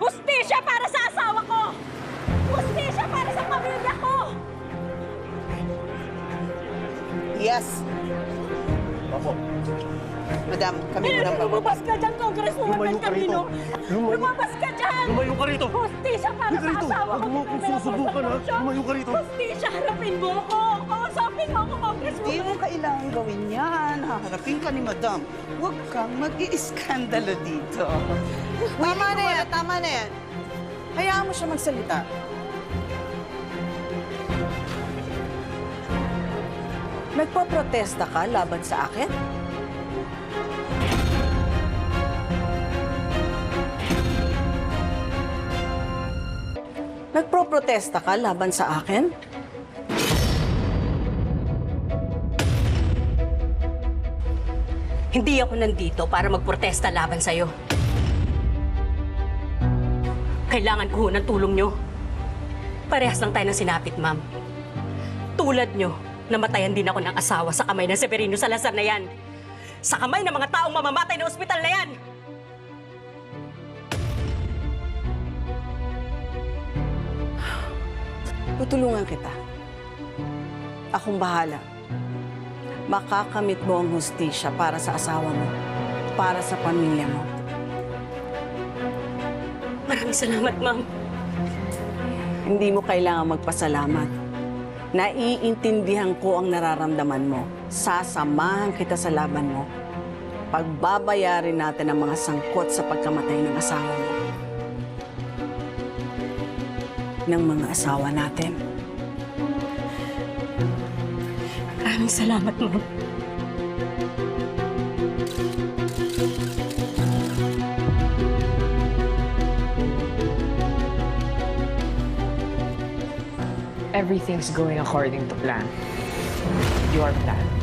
Hustisya para sa asawa ko! Hustisya para sa pamilya ko! Yes. Opo. Madam, kami muna pa. Lumabas ka dyan, Congresswoman Lumayo ka rito. Camino! Lumabas ka dyan! Lumayo ka rito! Hustisya para sa asawa ko! Huwag mo akong susubukan, ha? Lumayo ka rito! Hustisya, harapin mo ako! Kausapin mo ako, Hindi Congresswoman! mo kailangan gawin yan. Haharapin ka ni Madam. Huwag kang mag-iiskandalo dito. Tama na yan, tama na yan. Hayaan mo siya magsalita. Nagpaprotesta ka laban sa akin? Nagproprotesta ka laban sa akin? Hindi ako nandito para magprotesta laban sa'yo. Kailangan ko ng tulong nyo. Parehas lang tayo ng sinapit, ma'am. Tulad nyo, namatayan din ako ng asawa sa kamay ng Severino Salazar na yan. Sa kamay ng mga taong mamamatay na ospital na yan! Tutulungan kita. Akong bahala. Makakamit mo ang hustisya para sa asawa mo, para sa pamilya mo. Maraming salamat, ma'am. Hindi mo kailangan magpasalamat. Naiintindihan ko ang nararamdaman mo. Sasamahan kita sa laban mo. Pagbabayarin natin ang mga sangkot sa pagkamatay ng asawa mo. Ng mga asawa natin. Maraming salamat, ma'am. Everything's going according to plan. Your plan.